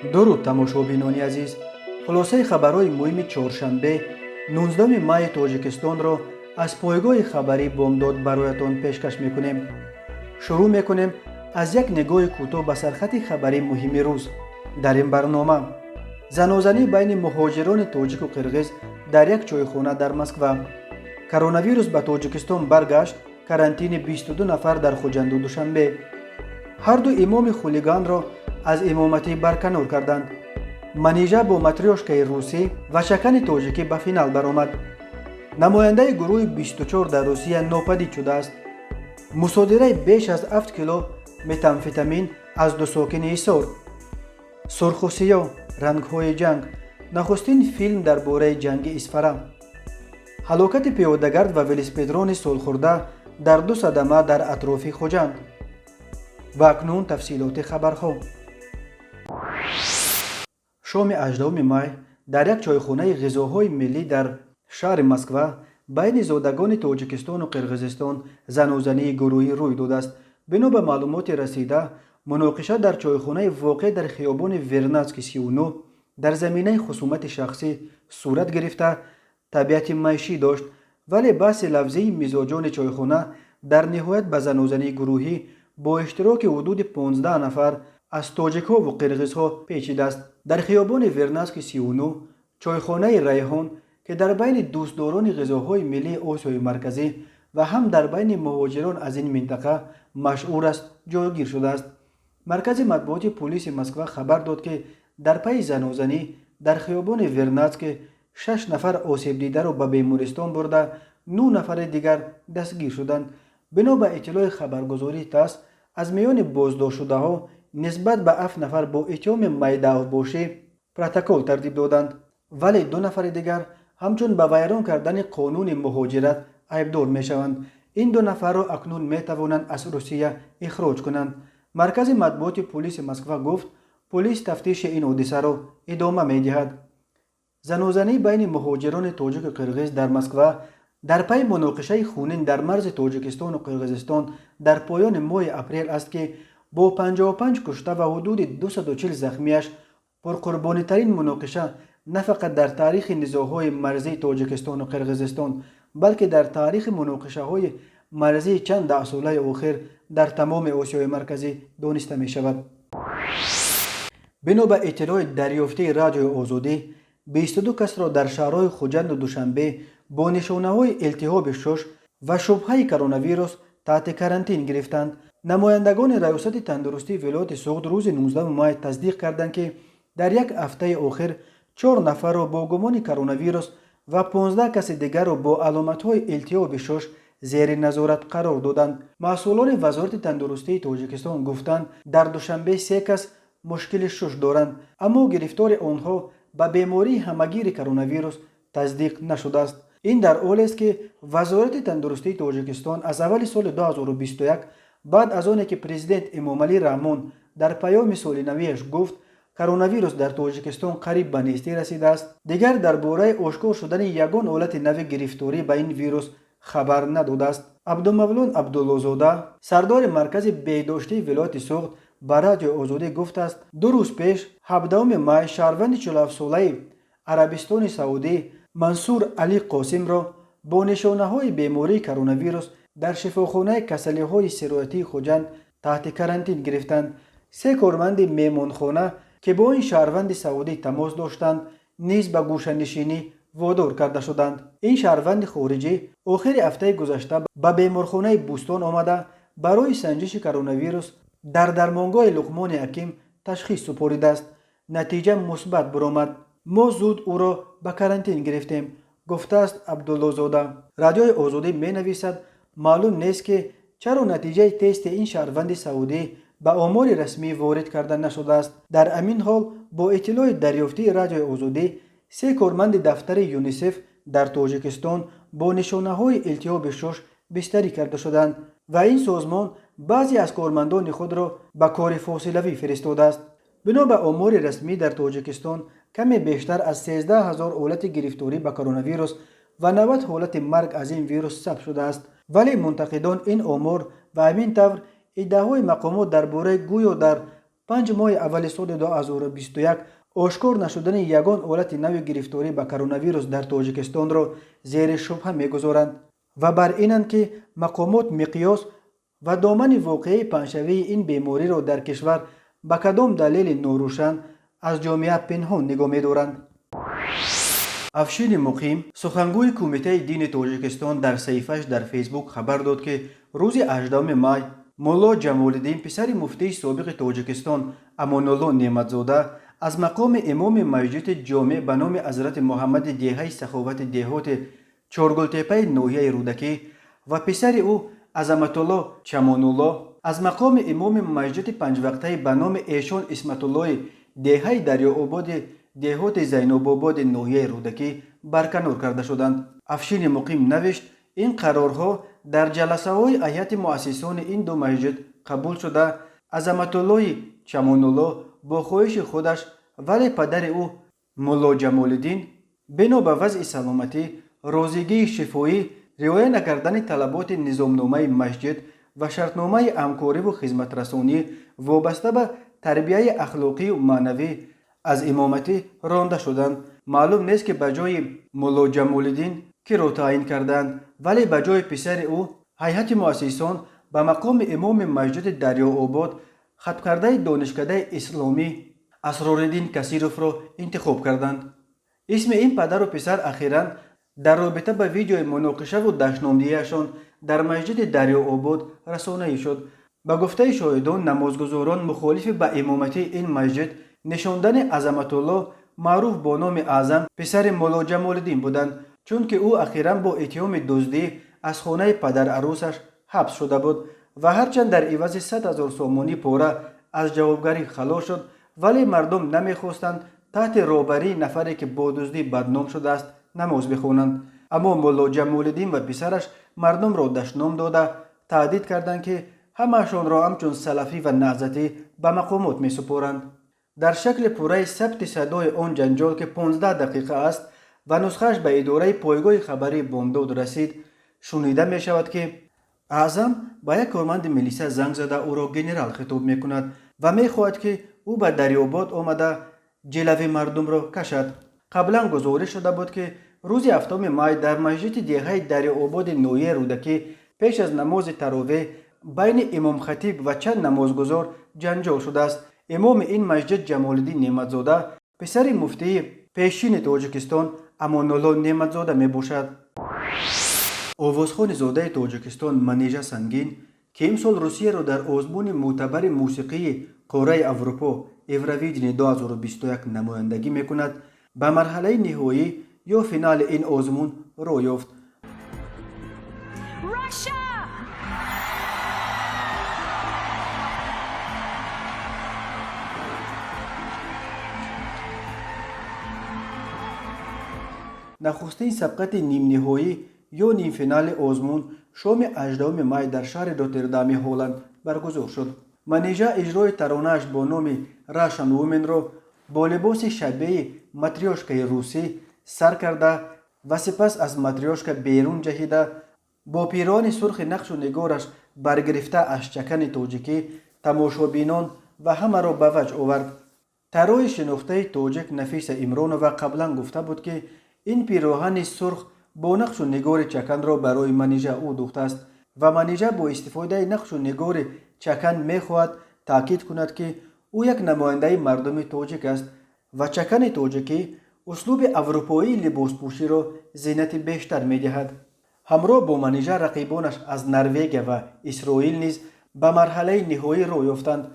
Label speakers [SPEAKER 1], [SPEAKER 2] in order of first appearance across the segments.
[SPEAKER 1] дуруд тамошобинони азиз, хулосаи хабарҳои муҳими чоршанбе 19 майи тоҷикистонро аз пойгоҳи хабарӣ бомдод бароятон пешкаш мекунем. шурӯъ мекунем аз як нигоҳи кӯтоҳ ба сархати хабари муҳими рӯз. дар ин барнома занозанӣ байни муҳоҷирони тоҷику қирғиз дар як чойхона дар Москва. Коронавирус ба Тоҷикистон баргашт, карантини 22 нафар дар Хуҷанду Душанбе. ҳарду имоми хулиганро аз имоматӣ барканор карданд. Манижа бо матриёшкаи русӣ ва чакани тоҷикӣ ба финал баромад. намояндаи гурӯҳи 24 дар Русия нопадид шудааст. мусодираи беш аз 7 кило метамфетамин аз ду сокини Ҳисор. сурху сиёҳ рангҳои ҷанг, нахустин филм дар бораи ҷанги Исфара. ҳалокати пиёдагард ва велосипедрони солхӯрда дар ду садама дар атрофи Хуҷанд. ва акнун тафсилоти хабарҳо. шоми 18 май дар як чойхонаи ғизоҳои миллӣ дар шаҳри Москва байни зодагони Тоҷикистону Қирғизистон занозании гурӯҳӣ рӯй додааст. бино ба маълумоти расида, муноқиша дар чойхонаи воқеъ дар хиёбони Вернадский 39 дар заминаи хусумати шахсӣ сурат гирифта, табиати маишӣ дошт, вале баҳси лафзии мизоҷони чойхона дар ниҳоят ба занозании гурӯҳӣ бо иштироки ҳудуди 15 нафар аз тоҷикҳову қирғизҳо печидааст. дар хиёбони Вернадский 39 чойхонаи Райҳон, ки дар байни дӯстдорони ғизоҳои миллии Осиёи Марказӣ ва ҳам дар байни муҳоҷирон аз ин минтақа машҳур аст, ҷойгир шудааст. маркази матбуоти пулиси Москва хабар дод, ки дар пайи занозанӣ дар хиёбони Вернадский 6 нафар осебдидаро ба бемористон бурда, 9 нафари дигар дастгир шуданд. бино ба иттилои хабаргузории ТАСС, аз миёни боздоштшудаҳо нисбат ба 7 нафар бо иттиҳоми майдаҳбошӣ протокол тартиб доданд, вале 2 нафари дигар ҳамчун ба вайрон кардани қонуни муҳоҷират айбдор мешаванд. ин 2 нафарро акнун метавонанд аз Русия ихроҷ кунанд. маркази матбуоти пулиси Москва гуфт, пулис тафтиши ин ҳодисаро идома медиҳад. занозанӣ байни муҳоҷирони тоҷику қирғиз дар Москва дар пайи муноқишаи хунин дар марзи Тоҷикистону Қирғизистон дар поёни моҳи апрел аст, ки бо 55 кушта ва ҳудуди 240 захмияш пурқурбонитарин муноқиша на фақат дар таърихи низоъҳои марзии Тоҷикистону Қирғизистон, балки дар таърихи муноқишаҳои марзии чанд даҳсолаи охир дар тамоми Осиёи Марказӣ дониста мешавад. бино ба иттилои дарёфтаи Радиои Озодӣ, 22 касро дар шаҳрҳои Хуҷанду Душанбе бо нишонаҳои илтиҳоби шуш ва шубҳаи коронавирус таҳти карантин гирифтанд. намояндагони раёсати тандурустии вилояти Суғд рӯзи 19 май тасдиқ карданд, ки дар як ҳафтаи охир 4 нафарро бо гумони коронавирус ва 15 каси дигарро бо аломатҳои илтиҳоби шуш зери назорат қарор доданд. масъулони вазорати тандурустии Тоҷикистон гуфтанд, дар Душанбе 3 кас мушкили шуш доранд, аммо гирифтори онҳо ба бемории ҳамагири коронавирус тасдиқ нашудааст. ин дар ҳоле аст, ки вазорати тандурустии Тоҷикистон аз аввали соли 2021 баъд аз оне ки президент Эмомалӣ Раҳмон дар паёми солинавиаш гуфт, коронавирус дар Тоҷикистон қариб ба нестӣ расидааст, дигар дар бораи ошкор шудани ягон ҳолати нави гирифторӣ ба ин вирус хабар надодааст. Абдумавлон Абдуллозода, сардори маркази беҳдоштии вилояти Суғд, ба Радиои Озодӣ гуфтааст, 2 рӯз пеш 17 май шаҳрванди 47-солаи Арабистони Саудӣ Мансур Али Қосимро бо нишонаҳои бемории коронавирус дар шифохонаи касалиҳои сироятии Хуҷанд таҳти карантин гирифтанд. 3 корманди меҳмонхона, ки бо ин шаҳрванди Саудӣ тамос доштанд, низ ба гӯшанишинӣ водор карда шуданд. ин шаҳрванди хориҷӣ охири ҳафтаи гузашта ба беморхонаи Бӯстон омада барои санҷиши коронавирус дар дармонгоҳи Луқмони Ҳаким ташхис супоридааст. натиҷа мусбат буромад. мо зуд ӯро ба карантин гирифтем, гуфтааст Абдуллозода. Радиои Озодӣ менависад, маълум нест, ки чаро натиҷаи тести ин шаҳрванди Саудӣ ба омори расмӣ ворид карда нашудааст. дар ҳамин ҳол, бо иттилои дарёфтии Радиои Озодӣ, 3 корманди дафтари ЮНИСЕФ дар Тоҷикистон бо нишонаҳои илтиҳоби шуш бистарӣ карда шуданд ва ин созмон баъзе аз кормандони худро ба кори фосилавӣ фиристодааст. бино ба омори расмӣ, дар Тоҷикистон каме бештар аз 13 000 ҳолати гирифторӣ ба коронавирус ва 90 ҳолати марг аз ин вирус сабт шудааст. вале мунтақидон ин омор ва ҳамин тавр иддаъҳои мақомот дар бораи гӯё дар 5 ماه اول سال 2021 آشکار نشدن یگان حالت نو گرفتاری به کرونا ویروس در تاجیکستان را زیر شبهه میگذارند و بر اینند که مقامات مقیاس و دامن واقعی پنشوی این بیماری را در کشور به کدام دلیل ناروشن از جامعه پنهان نگاه می‌دارند. افشین مقیم سخنگوی کمیته دین تاجیکستان در صفحه‌اش در فیسبوک خبر داد که روز 18 می مولا جمال‌الدین پسر مفتی سابق تاجیکستان امان الله نعمتزاده از مقام امام مسجد جامع به نام حضرت محمد دیهه سخاوت دیهات چارگلتپه ناحیه رودکی و پسر او عظمت الله چمان الله از مقام امام مسجد پنج وقته به نام ایشان اسمت الله دیهه دریاآباد دیهات زینب آباد ناحیه رودکی برکنار کرده شدند. افشین مقیم نوشت این قرارها در جلسه های هیئت مؤسسان این دو مسجد قبول شده. عظمت الله چمان الله با خواهش خودش ولی پدر او مولا جمال‌الدین بنا به وضع سلامتی روزگی شفایی رعایت نکردن طلبات نظامنامه مسجد و شرطنامه همکاری و خدمت رسانی وابسته به تربیه اخلاقی و معنوی از امامتی رانده شدند. معلوم نیست که به جای مولا جمال‌الدین کی را تعیین کردند، ولی به جای پسر او هیئت مؤسسان به مقام امام مسجد دریاآباد ختم کرده دانشکده اسلامی اسرارالدین کثیروف را انتخاب کردند. اسم این پدر و پسر اخیراً در رابطه به ویدیو مناقشه و دشنامدهیشان در مسجد دریاآباد رسانه‌ای شد. به گفته شاهدان نمازگزاران مخالف به امامتی این مسجد نشاندن عظمت الله معروف با نام اعظم پسر مولا جمال‌الدین بودند، چون که او اخیراً با اتهام دزدی از خانه پدر عروسش حبس شده بود و هرچند در عوض 100,000 سومانی پاره از جوابگری خلاص شد، ولی مردم نمیخواستند تحت رهبری نفری که با دزدی بدنام شده است نماز بخوانند. اما مولا جمال‌الدین و پسرش مردم را دشنام داده تهدید کردند که همه‌شان را همچون سلفی و نهضتی به مقامات می‌سپارند. در شکل پوره ثبت صدای آن جنجال که 15 دقیقه است و نسخه‌اش به اداره پایگاه خبری بامداد رسید، شنیده می شود که اعظم با یک کارمند میلیسا زنگ زده او را گنرال خطاب می کند و می خواهد که او به دریاآباد آمده جلوه مردم را کشد. قبلا گزارش شده بود که روز 7 می در مسجد دیهه دریاآباد ناحیه رودکی پیش از نماز تراویح بین امام خطیب و چند نمازگزار جنجال شده است. امام این مسجد جمال‌الدین نعمتزاده پسر مفتی پیشین تاجیکستان امان الله نعمتزاده می باشد. آوازخوان زاده تاجیکستان منیژه سنگین که امسال روسیه را در آزمون معتبر موسیقی قاره اروپا ایورویژن 2021 نمایندگی می کند، به مرحله نهایی یا فینال این آزمون راه یافت. نخستین سبقت نیم نهایی یا نیم فینال آزمون شام 18 می در شهر روتردام هلند برگزار شد. منیژه اجرای ترانه‌اش با نام راشن وومن را با لباس شبیه ماتریوشکای روسی سر کرده و سپس از ماتریوشکا بیرون جهیده با پیراهن سرخ نقش و نگارش برگرفته از چکن تاجیکی تماشابینان و همه را به وجه آورد. طراح شناخته تاجیک نفیس امرانووا قبلا گفته بود که این پیراهن سرخ با نقش و نگار چکن را برای منیژه او دوخته است و منیژه با استفاده نقش و نگار چکن میخواهد تاکید کند که او یک نماینده مردم تاجیک است و چکن تاجیکی اسلوب اروپایی لباس پوشی را زینت بیشتر میدهد. همراه با منیژه رقیبانش از نروژ و اسرائیل نیز به مرحله نهایی راه یافتند.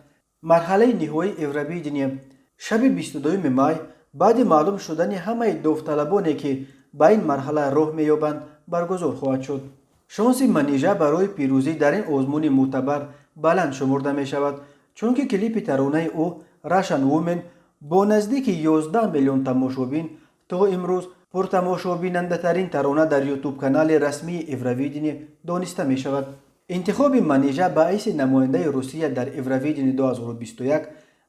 [SPEAKER 1] مرحله نهایی ایورویژن شب 22 می بعد معلوم شدن همه داوطلبانی که به این مرحله راه می‌یابند برگزار خواهد شد. شانس منیژه برای پیروزی در این آزمون معتبر بلند شمرده می شود، چون که کلیپ ترانه او راشن وومن با نزدیک 11 میلیون تماشابین تا امروز پرتماشابیننده ترین ترانه در یوتیوب کانال رسمی ایورویژن دانسته می شود. انتخاب منیژه باعث نماینده روسیه در ایورویژن 2021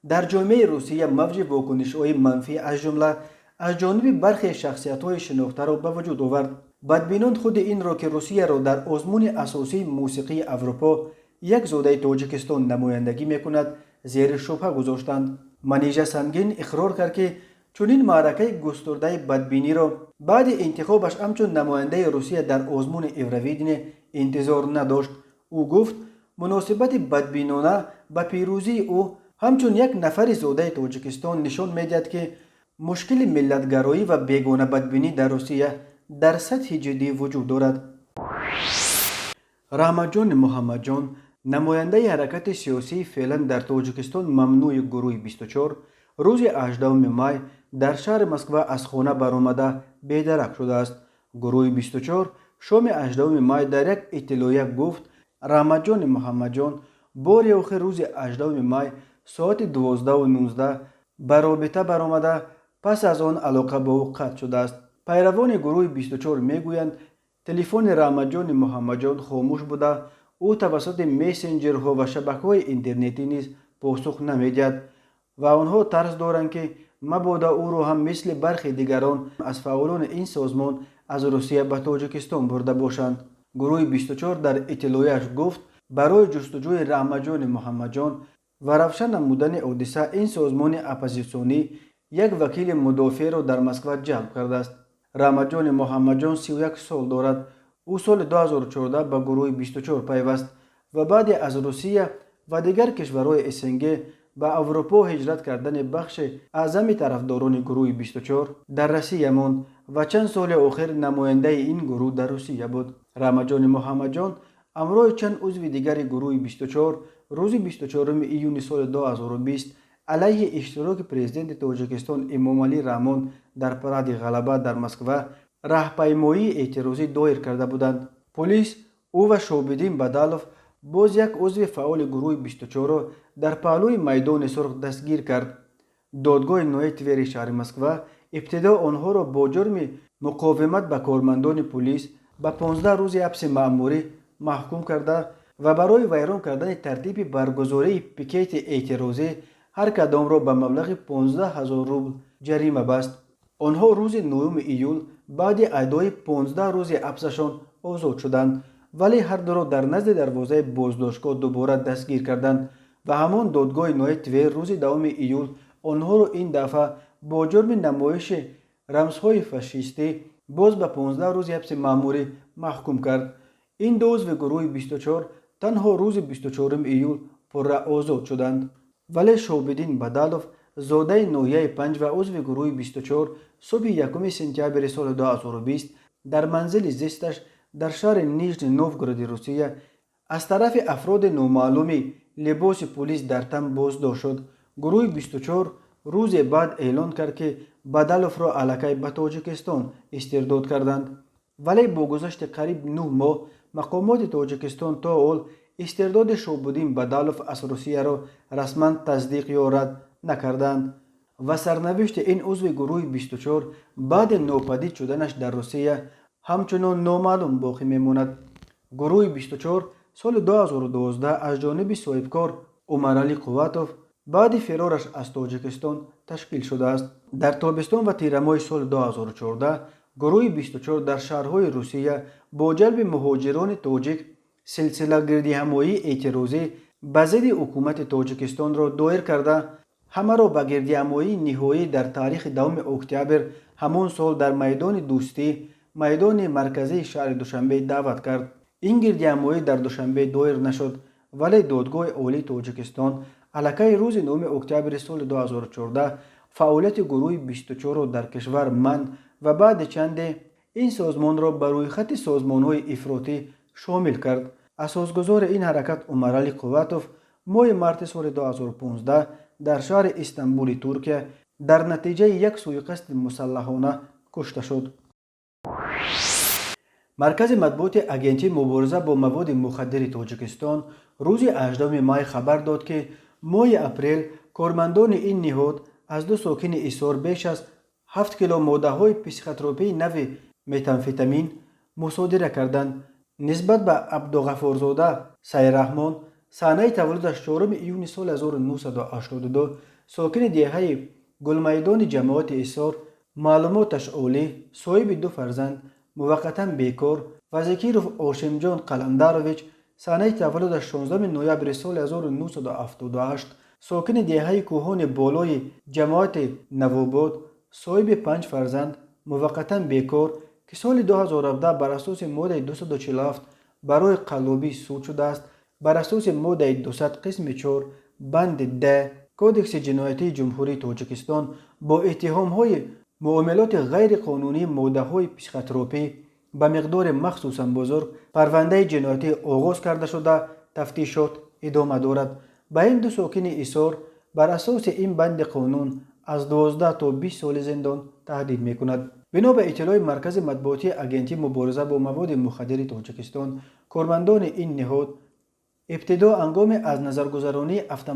[SPEAKER 1] در جامعه روسیه موج واکنش‌های منفی از جمله از جانب برخی شخصیت‌های شناخته را به وجود آورد. بدبینان خود این را که روسیه را در آزمون اساسی موسیقی اروپا یک زاده تاجیکستان نمایندگی می‌کند زیر شبهه گذاشتند. منیژه سنگین اقرار کرد که چنین معرکه گسترده بدبینی را بعد انتخابش همچون نماینده روسیه در آزمون اورویدن انتظار نداشت. او گفت مناسبت بدبینانه به پیروزی او همچون یک نفر زاده تاجیکستان نشان میدهد که مشکل ملتگرایی و بیگانه بدبینی در روسیه در سطح جدی وجود دارد. رحمت جان محمد جان، نماینده حرکت سیاسی فعلا در تاجیکستان ممنوع گروه 24، روز 18 مای در شهر مسکو از خانه برآمده بیدرک شده است. گروه 24 شام 18 مای در یک اطلاعیه گفت رحمت جان محمد جان بار آخر روز 18 مای ساعت 12:19 به رابطه برآمده، پس از آن علاقه به او قطع شده است. پیروان گروه 24 میگویند تلفن رحمت جان محمد جان خاموش بوده، او توسط میسنجرها و شبکه‌های اینترنتی نیز پاسخ نمیدهد و آنها ترس دارند که مبادا او را هم مثل برخی دیگران از فعالان این سازمان از روسیه به تاجیکستان برده باشند. گروه 24 در اطلاعیه‌اش گفت برای جستجوی رحمت جان محمد جان و روشن نمودن حادثه این سازمان اپوزیسیونی یک وکیل مدافع را در مسکو جلب کرده است. رحمت جان محمد جان 31 سال دارد. او سال 2014 به گروه 24 پیوست و بعد از روسیه و دیگر کشورهای اسنگی به اروپا هجرت کردن بخش اعظم طرفداران گروه 24 در روسیه ماند و چند سال آخر نماینده این گروه در روسیه بود. رحمت جان محمد جان همراه چند عضو دیگر گروه 24 روز 24 ایون سال 2020 علیه اشتراک پرزیدنت تاجیکستان امامعلی رحمان در پراد غلبه در مسکو راهپیمایی اعتراضی دایر کرده بودند. پلیس او و شابدین بدالوف باز یک عضو فعال گروه 24 را در پهلوی میدان سرخ دستگیر کرد. دادگاه نوع تور شهر مسکو ابتدا آنها را با جرم مقاومت به کارمندان پلیس به 15 روز حبس مأموری محکوم کرده و برای ویران کردن ترتیب برگزاری پیکت اعتراضی هر کدام را به مبلغ 15,000 روبل جریمه بست. آنها روز 9 ایول بعد ادای 15 روز حبسشان آزاد شدند، ولی هر دو را در نزد دروازه بازداشتگاه دوباره دستگیر کردند و همان دادگاه نوع تور روز 2 ایول آنها را این دفعه با جرم نمایش رمزهای فاشیستی باز به 15 روز حبس مأموری محکوم کرد. این دو عضو گروه 24 تنها روز 24 ایول پر آزاد شدند، ولی شابدین بدالوف زاده ناحیه 5 و عضو گروه 24 صبح 1 سپتامبر سال 2020 در منزل زیستش در شهر نیژنی نوفگورود روسیه از طرف افراد نامعلومی لباس پلیس در تن بازداشت شد. گروه 24 روز بعد اعلان کرد که بدالوف را الکی به تاجیکستان استرداد کردند، ولی با گذشت قریب 9 ماه مقامات تاجیکستان تا حال استرداد شابدین بدالوف از روسیه را رسما تصدیق یا رد نکردند و سرنوشت این عضو گروه 24 بعد ناپدید شدنش در روسیه همچنان نامعلوم باقی میماند. گروه 24 سال 2012 از جانب صاحبکار عمرعلی قواتوف بعد فرارش از تاجیکستان تشکیل شده است. در تابستان و تیر ماه سال 2014 گروه 24 در شهرهای روسیه با جلب مهاجران تاجیک سلسله گردی همایی اعتراضی به ضد حکومت تاجیکستان را دایر کرده همه را به گردی همایی نهایی در تاریخ 2 اکتبر همان سال در میدان دوستی میدان مرکزی شهر دوشنبه دعوت کرد. این گردی همایی در دوشنبه دایر نشد، ولی دادگاه عالی تاجیکستان الکی روز 9 اکتبر سال 2014 فعالیت گروه 24 را در کشور من و بعد چند این سازمان را بر روی خط سازمان‌های افراطی شامل کرد. اساسگزار این حرکت عمرعلی قواتوف ماه مارت سال 2015 در شهر استانبول ترکیه در نتیجه یک سوءقصد مسلحانه کشته شد. مرکز مطبوعات اگنسی مبارزه با مواد مخدر تاجیکستان روز 18 مای خبر داد که ماه اپریل کارمندان این نهاد از 2 ساکن ایسار بیش از 7 کیلو ماده‌های پسیخوتروپی نوع متامفتامین مصادره کردند. نسبت به عبدالغفارزاده سیررحمان صحنه تولدش 4 ایون سال 1982 ساکن دیهه گلمیدان جماعت ایسار معلوماتش عالی، صاحب 2 فرزند، موقتا بیکار و ذکیروف هاشمجان قلندرویچ صحنه تولدش 16 نوامبر سال 1978 ساکن دهه کوهان بالای جماعت نواباد، صاحب 5 فرزند، موقتا بیکار که سال 2017 بر اساس ماده 247 برای قلابی سود شده است، بر اساس ماده 200 قسم 4 بند 10 کودکس جنایتی جمهوری تاجیکستان با اتهام های معاملات غیر قانونی ماده های پسیخوتروپی به مقدار مخصوصا بزرگ پرونده جنایتی آغاز کرده شده تفتیشات ادامه دارد. به این دو ساکن ایثار بر اساس این بند قانون از 12 تا 20 سال زندان تهدید می کند. بنا به اطلاع مرکز مطبوعاتی اگنتی مبارزه با مواد مخدر تاجیکستان، کارمندان این نهاد ابتدا هنگام از نظرگذرانی افت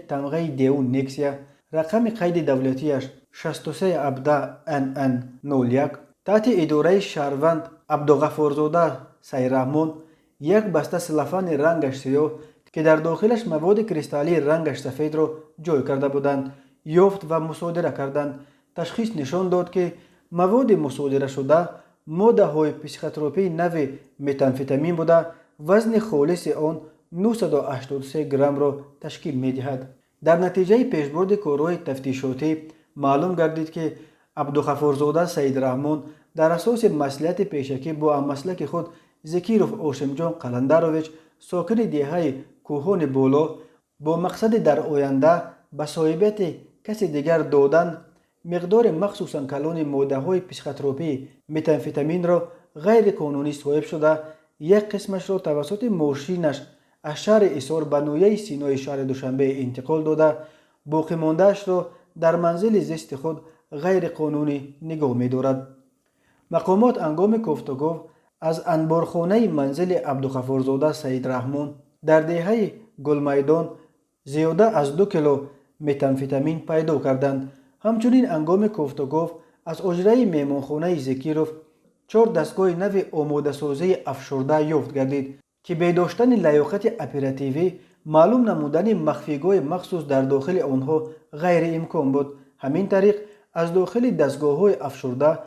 [SPEAKER 1] تمغه دیو نیکسیا رقم قید دولتیش 6317 NN 01 تحت اداره شهروند عبدالغفارزاده سیرحمان یک بسته سلفان رنگش سیاه که در داخلش مواد کریستالی رنگش سفید را جای کرده بودند یافت و مصادره کردند. تشخیص نشان داد که مواد مصادره شده ماده های پسیخوتروپی نو متامفتامین بوده. وزن خالص آن 983 گرم را تشکیل می دهد. در نتیجه پیشبرد کارهای تفتیشاتی معلوم گردید که عبدالغفارزاده سیدرحمان در اساس مصلحت پیشکی با مسلک خود زکیروف هاشمجان قلندرویچ ساکن دهه کوهان بالا با مقصد در آینده به صاحبیت کسی دیگر دادن مقدار مخصوصا کلان ماده های پسیخوتروپی متامفتامین را غیر قانونی صاحب شده، یک قسمش را توسط ماشینش از شهر ایثار به نویه سینای شهر دوشنبه انتقال داده، باقی ماندهش را در منزل زیست خود غیر قانونی نگاه می دارد. مقامات هنگام گفتگو از انبارخانه منزل عبدالغفارزاده سیدرحمان در دهه گلمیدان زیاده از 2 کیلو متامفتامین پیدا کردند. همچنین هنگام گفتگو از اجره میمانخانه زکیروف 4 دستگاه نو آماده سازی افشرده یافت گردید که به داشتن لیاقت اپراتیوی معلوم نمودن مخفیگاه مخصوص در داخل آنها غیر امکان بود. همین طریق از داخل دستگاه های افشرده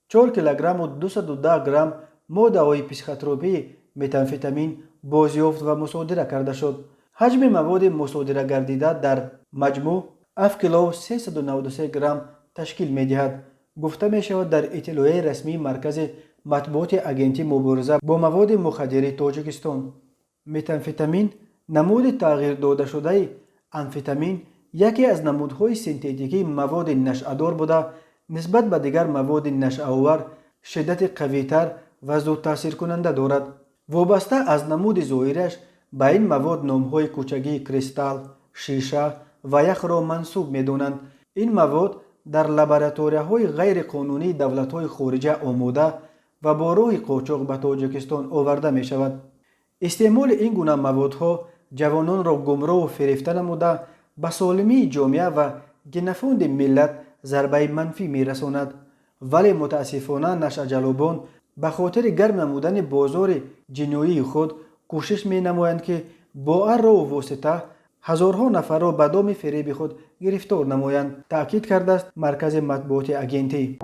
[SPEAKER 1] 4 کیلوگرم و 210 گرم ماده های پسیخوتروپی متامفتامین بازیافت و مصادره کرده شد. حجم مواد مصادره گردیده در مجموع 7 کیلو و 393 گرم تشکیل می دهد. گفته می شود در اطلاعیه رسمی مرکز مطبوعات اگنتی مبارزه با مواد مخدر تاجیکستان، متامفتامین نمود تغییر داده شده امفتامین یکی از نمودهای سنتتیکی مواد نشأه‌دار بوده نسبت به دیگر مواد نشأه‌آور شدت قوی‌تر و زود تاثیر کننده دارد. وابسته از نمود ظاهرش به این مواد نام‌های کوچکی کریستال، شیشه و یخ را منسوب می‌دانند. این مواد در لابراتوری‌های غیر قانونی دولت‌های خارجه آماده و با راه قاچاق به تاجیکستان آورده می‌شود. استعمال این گونه موادها جوانان را گمراه و فریفته نموده به سالمی جامعه و گنفوند ملت ضربه منفی می‌رساند. ولی متاسفانه نشأه جلبان به خاطر گرم نمودن بازار جنایی خود کوشش می‌نمایند که با هر راه و واسطه هزارها نفر را به دام فریب خود گرفتار نمایند، تأکید کرده است مرکز مطبوعات اگنتی.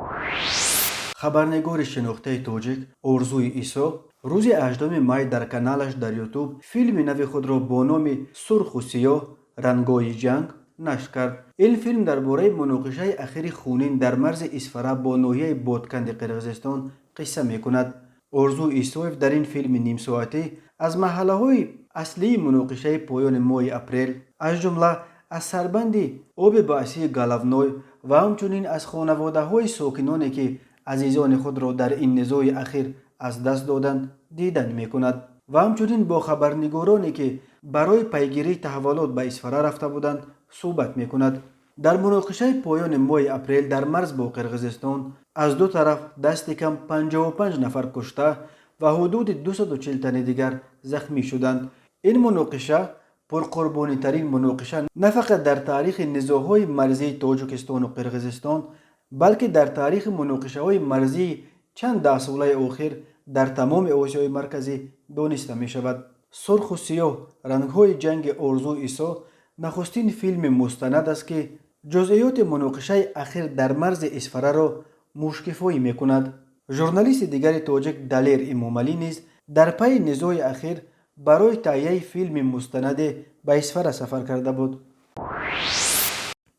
[SPEAKER 1] خبرنگار شناخته تاجیک آرزوی عیسی روز 18 می در کانالش در یوتیوب فیلم نو خود را با نام سرخ و سیاه رنگ‌های جنگ نشر کرد. این فیلم درباره مناقشه اخیر خونین در مرز اسفره با ناحیه بادکند قرقیزستان قصه می‌کند. آرزو عیسویف در این فیلم نیم ساعته از مرحله‌های اصلی مناقشه پایان ماه اپریل از جمله از سربند آب باعثی گالونوی و همچنین از خانواده‌های ساکنانی که عزیزان خود را در این نزاع اخیر از دست دادند دیدن می‌کند و همچنین با خبرنگارانی که برای پیگیری تحولات به اسفره رفته بودند صحبت می‌کند. در مناقشه پایان ماه اپریل در مرز با قرقیزستان از دو طرف دست کم 55 نفر کشته و حدود 240 تن دیگر زخمی شدند. این مناقشه پرقربانی ترین مناقشه نه فقط در تاریخ نزاع‌های مرزی تاجیکستان و قرقیزستان بلکه در تاریخ مناقشه‌های مرزی چند ده ساله اخیر در تمام آسیای مرکزی دانسته می شود. سرخ و سیاه رنگ‌های جنگ آرزو عیسی نخستین فیلم مستند است که جزئیات مناقشه اخیر در مرز اسفره را مشکفایی می کند. ژورنالیست دیگر تاجیک دلیر امامعلی نیز در پی نزاع اخیر برای تهیه فیلم مستند به اسفره سفر کرده بود.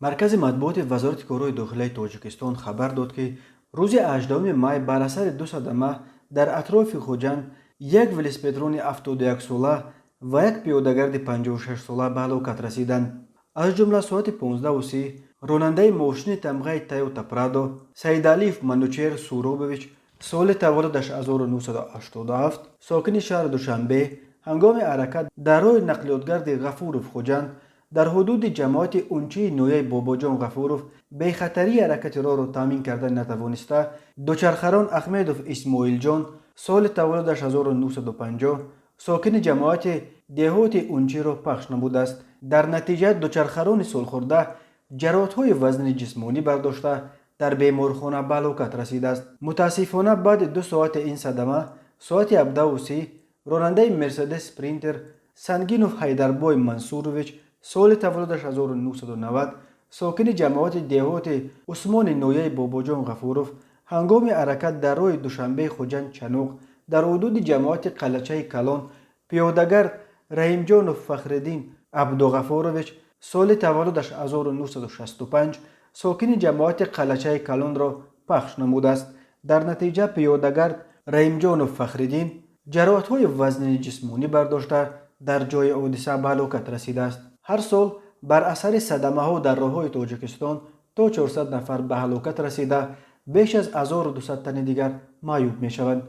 [SPEAKER 1] маркази матбуоти вазорати корҳои дохилаи тоҷикистон хабар дод ки рӯзи 18 май бар асари ду садама дар атрофи хуҷанд як велосипедрони 71сола ва як пиёдагарди 56сола ба ҳалокат расиданд. аз ҷумла соати 15:30 ронандаи мошини тамғаи Toyota Prado Саидалиев Манучер Суробович соли таваллудаш 1987 сокини шаҳри Душанбе ҳангоми ҳаракат дар роҳи нақлиётгарди Ғафуров Хуҷанд дар ҳудуди ҷамоати унчии ноҳияи Бобоҷон Ғафуров бехатарии ҳаракати роҳро таъмин карда натавониста дучархарон Ахмедов Исмоилҷон соли таваллудаш 1950 сокини ҷамоати деҳоти унчиро пахш намудааст. дар натиҷа дучархарони солхӯрда ҷароҳатҳои вазнини ҷисмонӣ бардошта дар беморхона ба ҳалокат расидааст. мутаассифона баъди 2 соати ин садама соати 17:30 ронандаи Мерседес Спринтер Сангинов Ҳайдарбой Мансурович соли таваллудаш 1990 сокини ҷамоати деҳоти Усмони ноҳияи Бобоҷон Ғафуров ҳангоми ҳаракат дар роҳи Душанбеи Хуҷанд Чаноқ дар ҳудуди ҷамоати Қалачаи Калон пиёдагард Раҳимҷонов Фахриддин Абдуғафурович соли таваллудаш 1965 сокини ҷамоати Қалачаи Калонро пахш намудааст. дар натиҷа пиёдагард Раҳимҷонов Фахриддин ҷароҳатҳои вазнини ҷисмонӣ бардошта дар ҷои ҳодиса ба ҳалокат расидааст. ҳар сол бар асари садамаҳо дар роҳҳои Тоҷикистон то 400 нафар ба ҳалокат расида беш аз 1200 тани дигар маъюб мешаванд.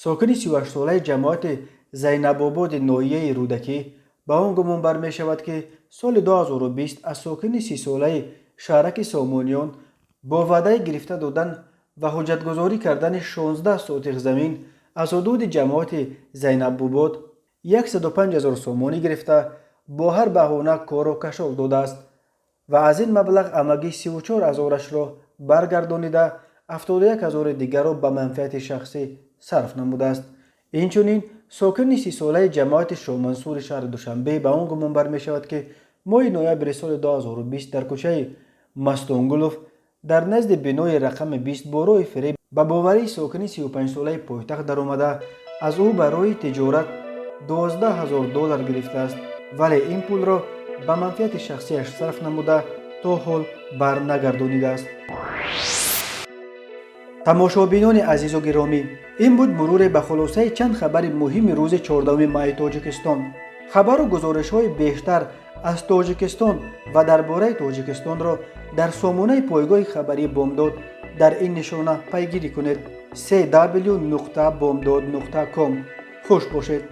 [SPEAKER 1] сокини 38-солаи ҷамоати Зайнабободи ноҳияи Рӯдакӣ ба он гумон бар мешавад ки соли 2020 аз сокини 30-солаи шаҳраки Сомониён бо ваъдаи гирифта додан ва ҳуҷҷатгузорӣ кардани 16 сотиқ замин аз ҳудуди ҷамоати Зайнабобод 105 000 сомонӣ гирифта бо ҳар баҳона корро кашоф додааст ва аз ин маблағ амагӣ 34 000-ашро баргардонида 71 000 дигарро ба манфиати шахсӣ сарф намудааст. инчунин сокини 30-солаи ҷамоати Шоҳмансури шаҳри Душанбе ба он гумон бар мешавад ки моҳи ноябри соли 2020 дар кӯчаи Мастонгулов дар назди бинои рақами 20 бо роҳи фиреб ба боварии сокини 35-солаи пойтахт даромада аз ӯ барои тиҷорат $12,000 гирифтааст, вале ин пулро ба манфиати шахсияш сарф намуда то ҳол бар нагардонидааст. тамошобинони азизу гиромӣ, ин буд муруре ба хулосаи чанд хабари муҳими рӯзи 14 майи Тоҷикистон. хабару гузоришҳои бештар аз Тоҷикистон ва дар бораи Тоҷикистонро дар сомонаи пойгоҳи хабарии Бомдод дар ин нишона пайгирӣ кунед: cw.bomdod.com. хуш бошед.